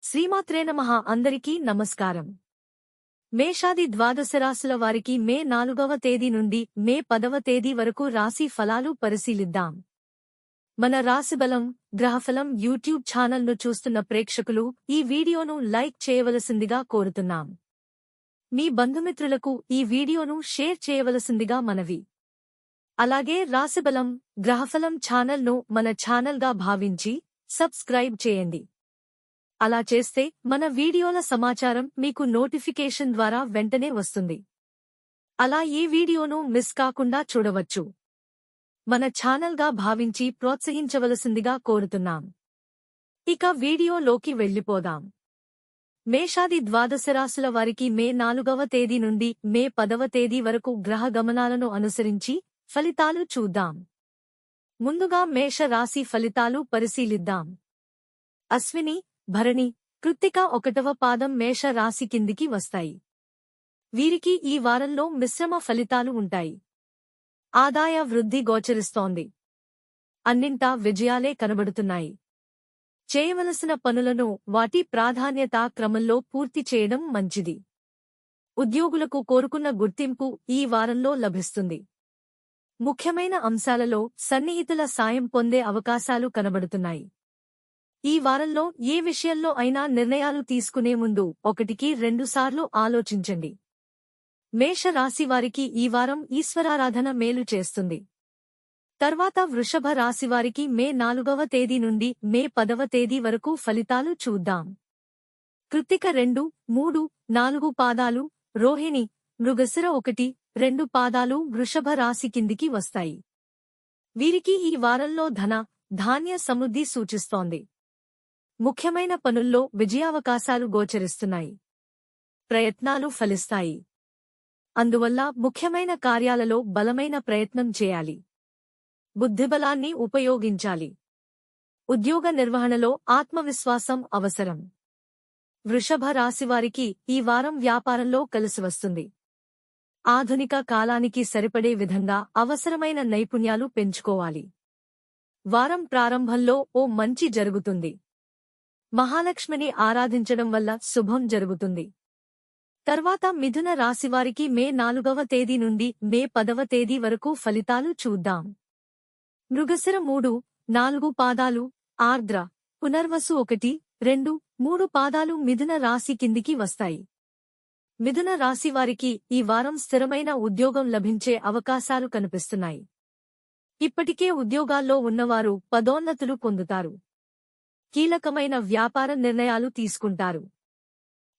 శ్రీమాత్రే నమః. అందరికీ నమస్కారం. మేషాది ద్వాదశ రాశుల వారికి మే 4వ తేదీ నుండి మే 10వ తేదీ వరకు రాశి ఫలాలు పరిశీలిద్దాం. మన రాశిబలం గ్రహఫలం యూట్యూబ్ ఛానల్ను చూస్తున్న ప్రేక్షకులు ఈ వీడియోను లైక్ చేయవలసిందిగా కోరుతున్నాం. మీ బంధుమిత్రులకు ఈ వీడియోను షేర్ చేయవలసిందిగా మనవి. అలాగే రాశిబలం గ్రహఫలం ఛానల్ను మన ఛానల్గా భావించి సబ్స్క్రైబ్ చేయండి. అలా చేస్తే మన వీడియోల సమాచారం మీకు నోటిఫికేషన్ ద్వారా వెంటనే వస్తుంది. అలా ఈ వీడియోను మిస్ కాకుండా చూడవచ్చు. మన ఛానల్గా భావించి ప్రోత్సహించవలసిందిగా కోరుతున్నాం. ఇక వీడియోలోకి వెళ్ళిపోదాం. మేషాది ద్వాదశ రాశుల వారికి మే 4వ తేదీ నుండి మే 10వ తేదీ వరకు గ్రహ గమనాలను అనుసరించి ఫలితాలు చూద్దాం. ముందుగా మేష రాశి ఫలితాలు పరిశీలిద్దాం. అశ్విని, భరణి, కృత్తిక 1వ పాదం మేష రాశి కిందికి వస్తాయి. వీరికి ఈ వారంలో మిశ్రమ ఫలితాలు ఉంటాయి. ఆదాయ వృద్ధి గోచరిస్తోంది. అన్నింటా విజయాలే కనబడుతున్నాయి. చేయవలసిన పనులను వాటి ప్రాధాన్యతా క్రమంలో పూర్తి చేయడం మంచిది. ఉద్యోగులకు కోరుకున్న గుర్తింపు ఈ వారంలో లభిస్తుంది. ముఖ్యమైన అంశాలలో సన్నిహితుల సాయం పొందే అవకాశాలు కనబడుతున్నాయి. ఈ వారంలో ఏ విషయంలో అయినా నిర్ణయాలు తీసుకునే ముందు 1-2 సార్లు ఆలోచించండి. మేష రాశివారికి ఈ వారం ఈశ్వరారాధన మేలు చేస్తుంది. తర్వాత వృషభ రాశివారికి మే 4వ తేదీ నుండి మే 10వ తేదీ వరకు ఫలితాలు చూద్దాం. కృత్తిక 2, 3, 4 పాదాలు, రోహిణి, మృగశిర 1, 2 పాదాలు వృషభ రాశి కిందికి వస్తాయి. వీరికి ఈ వారంలో ధన, ధాన్య సమృద్ధి సూచిస్తోంది. ముఖ్యమైన పనుల్లో విజయావకాశాలు గోచరిస్తున్నాయి. ప్రయత్నాలు ఫలిస్తాయి. అందువల్ల ముఖ్యమైన కార్యాలలో బలమైన ప్రయత్నం చేయాలి. బుద్ధిబలాన్ని ఉపయోగించాలి. ఉద్యోగ నిర్వహణలో ఆత్మవిశ్వాసం అవసరం. వృషభ రాశివారికి ఈ వారం వ్యాపారంలో కలిసివస్తుంది. ఆధునిక కాలానికి సరిపడే విధంగా అవసరమైన నైపుణ్యాలు పెంచుకోవాలి. వారం ప్రారంభంలో ఓ మంచి జరుగుతుంది. మహాలక్ష్మిని ఆరాధించడం వల్ల శుభం జరుగుతుంది. తర్వాత మిథున రాశివారికి మే 4వ తేదీ నుండి మే 10వ తేదీ వరకు ఫలితాలు చూద్దాం. మృగశిర 3, 4 పాదాలు, ఆర్ద్ర, పునర్వసు 1, 2, 3 పాదాలు మిథున రాశి కిందికి వస్తాయి. మిథున రాశివారికి ఈ వారం స్థిరమైన ఉద్యోగం లభించే అవకాశాలు కనిపిస్తున్నాయి. ఇప్పటికే ఉద్యోగాల్లో ఉన్నవారు పదోన్నతులు పొందుతారు. కీలకమైన వ్యాపార నిర్ణయాలు తీసుకుంటారు.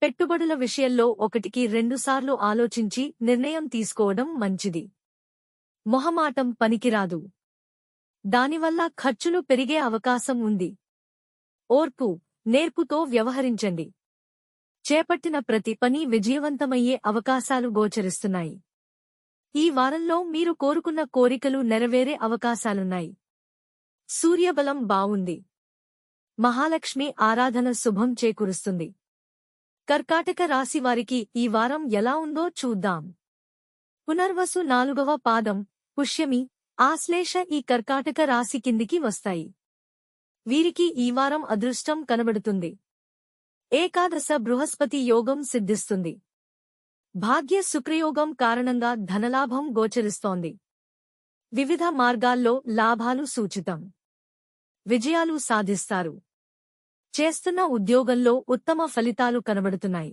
పెట్టుబడుల విషయంలో 1-2 సార్లు ఆలోచించి నిర్ణయం తీసుకోవడం మంచిది. మొహమాటం పనికిరాదు. దానివల్ల ఖర్చులు పెరిగే అవకాశం ఉంది. ఓర్పు, నేర్పుతో వ్యవహరించండి. చేపట్టిన ప్రతి పని విజయవంతమయ్యే అవకాశాలు గోచరిస్తున్నాయి. ఈ వారంలో మీరు కోరుకున్న కోరికలు నెరవేరే అవకాశాలున్నాయి. సూర్యబలం బావుంది. మహాలక్ష్మి ఆరాధన శుభం చేకూరుస్తుంది. కర్కాటక రాశివారికి ఈ వారం ఎలా ఉందో చూద్దాం. పునర్వసు 4వ పాదం, పుష్యమి, ఆశ్లేష ఈ కర్కాటక రాశి కిందికి వస్తాయి. వీరికి ఈ వారం అదృష్టం కనబడుతుంది. ఏకాదశ బృహస్పతి యోగం సిద్ధిస్తుంది. భాగ్య శుక్రయోగం కారణంగా ధనలాభం గోచరిస్తోంది. వివిధ మార్గాల్లో లాభాలు సూచితం. విజయాలు సాధిస్తారు. చేస్తున్న ఉద్యోగంలో ఉత్తమ ఫలితాలు కనబడుతున్నాయి.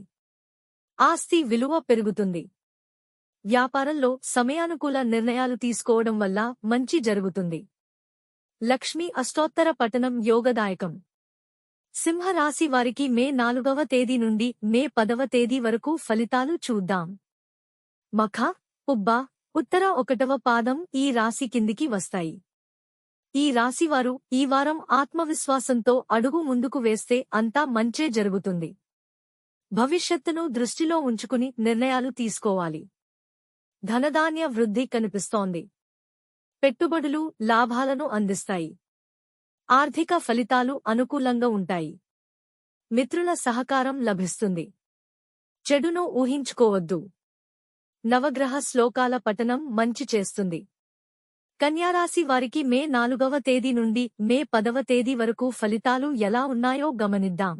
ఆస్తి విలువ పెరుగుతుంది. వ్యాపారంలో సమయానుకూల నిర్ణయాలు తీసుకోవడం వల్ల మంచి జరుగుతుంది. లక్ష్మీ అష్టోత్తర పఠనం యోగదాయకం. సింహరాశి వారికి మే 4వ తేదీ నుండి మే 10వ తేదీ వరకు ఫలితాలు చూద్దాం. మఖ, పుబ్బ, ఉత్తర 1వ పాదం ఈ రాశి కిందికి వస్తాయి. ఈ రాశివారు ఈ వారం ఆత్మవిశ్వాసంతో అడుగు ముందుకు వేస్తే అంతా మంచే జరుగుతుంది. భవిష్యత్తును దృష్టిలో ఉంచుకుని నిర్ణయాలు తీసుకోవాలి. ధనధాన్య వృద్ధి కనిపిస్తోంది. పెట్టుబడులు లాభాలను అందిస్తాయి. ఆర్థిక ఫలితాలు అనుకూలంగా ఉంటాయి. మిత్రుల సహకారం లభిస్తుంది. చెడును ఊహించుకోవద్దు. నవగ్రహ శ్లోకాల పఠనం మంచి చేస్తుంది. కన్యారాశి వారికి మే 4వ తేదీ నుండి మే 10వ తేదీ వరకు ఫలితాలు ఎలా ఉన్నాయో గమనిద్దాం.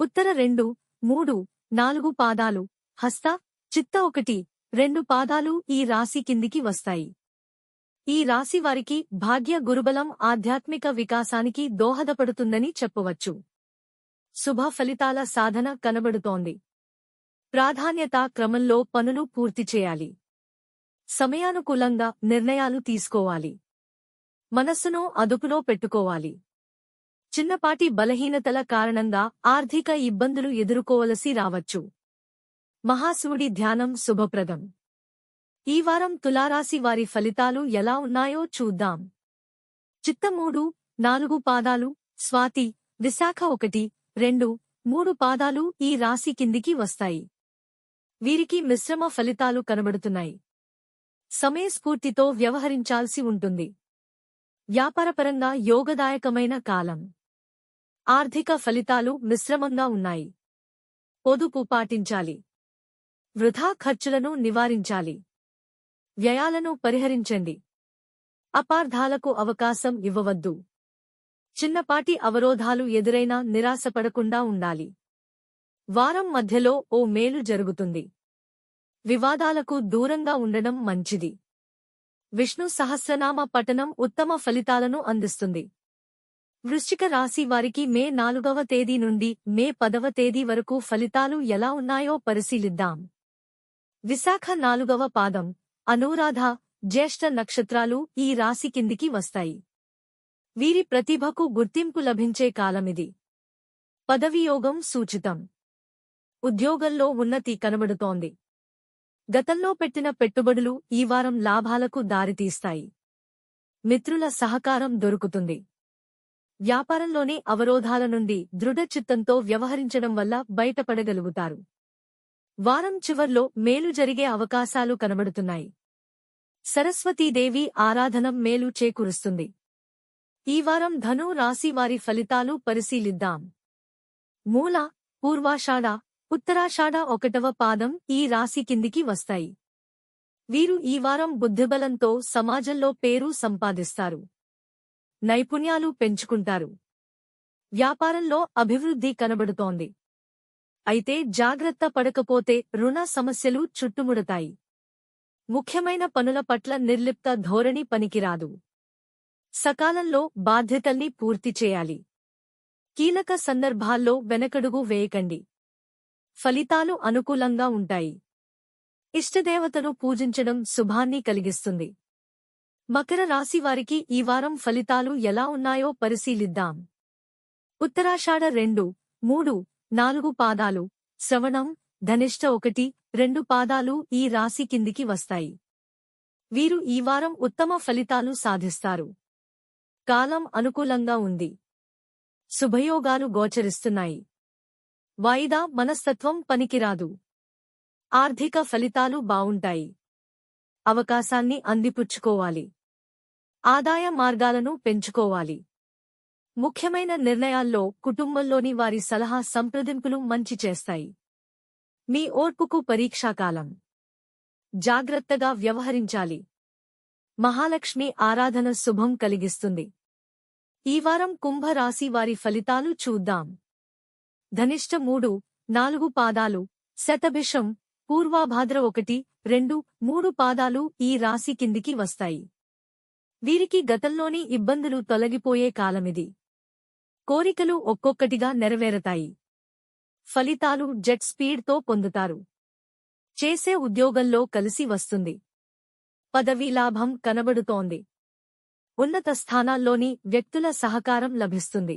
ఉత్తర 2, 3, 4 పాదాలు, హస్త, చిత్త 1, 2 పాదాలు ఈ రాశి కిందికి వస్తాయి. ఈ రాశి వారికి భాగ్య గురుబలం ఆధ్యాత్మిక వికాసానికి దోహదపడుతుందని చెప్పవచ్చు. శుభ ఫలితాల సాధన కనబడుతోంది. ప్రాధాన్యతా క్రమంలో పనులు పూర్తి చేయాలి. సమయానుకూలంగా నిర్ణయాలు తీసుకోవాలి. మనస్సును అదుపులో పెట్టుకోవాలి. చిన్నపాటి బలహీనతల కారణంగా ఆర్థిక ఇబ్బందులు ఎదుర్కోవలసి రావచ్చు. మహాశివుడి ధ్యానం శుభప్రదం. ఈ వారం తులారాశి వారి ఫలితాలు ఎలా ఉన్నాయో చూద్దాం. చిత్త 3, 4 పాదాలు, స్వాతి, విశాఖ 1, 2, 3 పాదాలు ఈ రాశి కిందికి వస్తాయి. వీరికి మిశ్రమ ఫలితాలు కనబడుతున్నాయి. సమయస్ఫూర్తితో వ్యవహరించాల్సి ఉంటుంది. వ్యాపారపరంగా యోగదాయకమైన కాలం. ఆర్థిక ఫలితాలు మిశ్రమంగా ఉన్నాయి. పొదుపు పాటించాలి. వృథా ఖర్చులను నివారించాలి. వ్యయాలను పరిహరించండి. అపార్థాలకు అవకాశం ఇవ్వవద్దు. చిన్నపాటి అవరోధాలు ఎదురైనా నిరాశపడకుండా ఉండాలి. వారం మధ్యలో ఓ మేలు జరుగుతుంది. వివాదాలకు దూరంగా ఉండడం మంచిది. విష్ణు సహస్రనామ పఠనం ఉత్తమ ఫలితాలను అందిస్తుంది. వృశ్చిక రాశి వారికి మే 4వ తేదీ నుండి మే 10వ తేదీ వరకు ఫలితాలు ఎలా ఉన్నాయో పరిశీలిద్దాం. విశాఖ 4వ పాదం, అనురాధ, జ్యేష్ఠ నక్షత్రాలు ఈ రాశి కిందికి వస్తాయి. వీరి ప్రతిభకు గుర్తింపు లభించే కాలమిది. పదవీయోగం సూచితం. ఉద్యోగంలో ఉన్నతి కనబడుతోంది. గతంలో పెట్టిన పెట్టుబడులు ఈ వారం లాభాలకు దారితీస్తాయి. మిత్రుల సహకారం దొరుకుతుంది. వ్యాపారంలోని అవరోధాల నుండి దృఢచిత్తంతో వ్యవహరించడం వల్ల బయటపడగలుగుతారు. వారం చివర్లో మేలు జరిగే అవకాశాలు కనబడుతున్నాయి. సరస్వతీదేవి ఆరాధనం మేలు చేకూరుస్తుంది. ఈ వారం ధను రాశి వారి ఫలితాలు పరిశీలిద్దాం. మూల, పూర్వాషాఢ, ఉత్తరాషాఢ 1వ పాదం ఈ రాశి కిందికి వస్తాయి. వీరు ఈ వారం బుద్ధిబలంతో సమాజంలో పేరు సంపాదిస్తారు. నైపుణ్యాలు పెంచుకుంటారు. వ్యాపారంలో అభివృద్ధి కనబడుతోంది. అయితే జాగ్రత్త పడకపోతే రుణ సమస్యలు చుట్టుముడతాయి. ముఖ్యమైన పనుల పట్ల నిర్లిప్త ధోరణి పనికిరాదు. సకాలంలో బాధ్యతల్ని పూర్తి చేయాలి. కీలక సందర్భాల్లో వెనకడుగు వేయకండి. ఫలితాలు అనుకూలంగా ఉంటాయి. ఇష్టదేవతను పూజించడం శుభాన్ని కలిగిస్తుంది. మకర రాశి వారికి ఈ వారం ఫలితాలు ఎలా ఉన్నాయో పరిశీలిద్దాం. ఉత్తరాషాఢ 2, 3, 4 పాదాలు, శ్రవణం, ధనిష్ట 1, 2 పాదాలు ఈ రాశి కిందికి వస్తాయి. వీరు ఈ వారం ఉత్తమ ఫలితాలు సాధిస్తారు. కాలం అనుకూలంగా ఉంది. శుభయోగాలు గోచరిస్తున్నాయి. వాయిదా మనస్తత్వం పనికిరాదు. ఆర్థిక ఫలితాలు బావుంటాయి. అవకాశాన్ని అందిపుచ్చుకోవాలి. ఆదాయ మార్గాలను పెంచుకోవాలి. ముఖ్యమైన నిర్ణయాల్లో కుటుంబంలోని వారి సలహా సంప్రదింపులు మంచి చేస్తాయి. మీ ఓర్పుకు పరీక్షాకాలం. జాగ్రత్తగా వ్యవహరించాలి. మహాలక్ష్మి ఆరాధన శుభం కలిగిస్తుంది. ఈ వారం కుంభరాశి వారి ఫలితాలు చూద్దాం. ధనిష్ట 3, 4 పాదాలు, శతభిషం, పూర్వాభాద్ర 1, 2, 3 పాదాలు ఈ రాశి కిందికి వస్తాయి. వీరికి గతంలోని ఇబ్బందులు తొలగిపోయే కాలమిది. కోరికలు ఒక్కొక్కటిగా నెరవేరతాయి. ఫలితాలు జెట్ స్పీడ్తో పొందుతారు. చేసే ఉద్యోగంలో కలిసి వస్తుంది. పదవీ లాభం కనబడుతోంది. ఉన్నత స్థానాల్లోని వ్యక్తుల సహకారం లభిస్తుంది.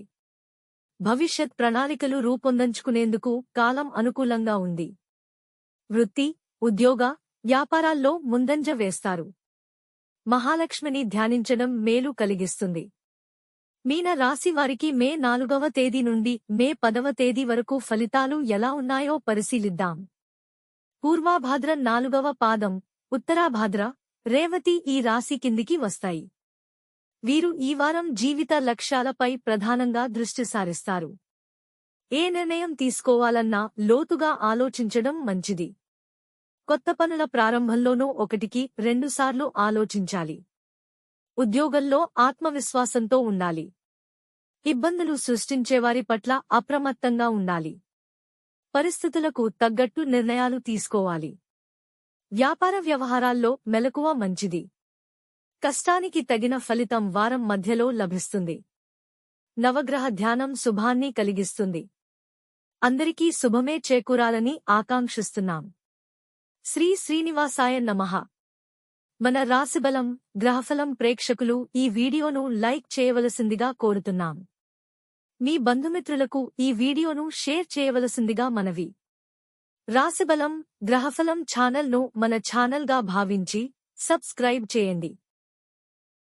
భవిష్యత్ ప్రణాళికలు రూపొందించుకునేందుకు కాలం అనుకూలంగా ఉంది. వృత్తి, ఉద్యోగ, వ్యాపారాల్లో ముందంజ వేస్తారు. మహాలక్ష్మిని ధ్యానించడం మేలు కలిగిస్తుంది. మీన రాశి వారికి మే 4వ తేదీ నుండి మే 10వ తేదీ వరకు ఫలితాలు ఎలా ఉన్నాయో పరిశీలిద్దాం. పూర్వాభాద్ర 4వ పాదం, ఉత్తరాభాద్ర, రేవతి ఈ రాశి కిందికి వస్తాయి. వీరు ఈ వారం జీవిత లక్ష్యాలపై ప్రధానంగా దృష్టి సారిస్తారు. ఏ నిర్ణయం తీసుకోవాలన్నా లోతుగా ఆలోచించడం మంచిది. కొత్త పనుల ప్రారంభంలోనూ 1కి 2 సార్లు ఆలోచించాలి. ఉద్యోగంలో ఆత్మవిశ్వాసంతో ఉండాలి. ఇబ్బందులు సృష్టించేవారి పట్ల అప్రమత్తంగా ఉండాలి. పరిస్థితులకు తగ్గట్టు నిర్ణయాలు తీసుకోవాలి. వ్యాపార వ్యవహారాల్లో మెలకువ మంచిది. కష్టానికి తగిన ఫలితం వారం మధ్యలో లభిస్తుంది. నవగ్రహ ధ్యానం శుభాన్ని కలిగిస్తుంది. అందరికీ శుభమే చేకూరాలని ఆకాంక్షిస్తున్నాం. శ్రీ శ్రీనివాసాయ నమః. మన రాశిబలం గ్రహఫలం ప్రేక్షకులు ఈ వీడియోను లైక్ చేయవలసిందిగా కోరుతున్నాం. మీ బంధుమిత్రులకు ఈ వీడియోను షేర్ చేయవలసిందిగా మనవి. రాశిబలం గ్రహఫలం ఛానల్ను మన ఛానల్గా భావించి సబ్స్క్రైబ్ చేయండి.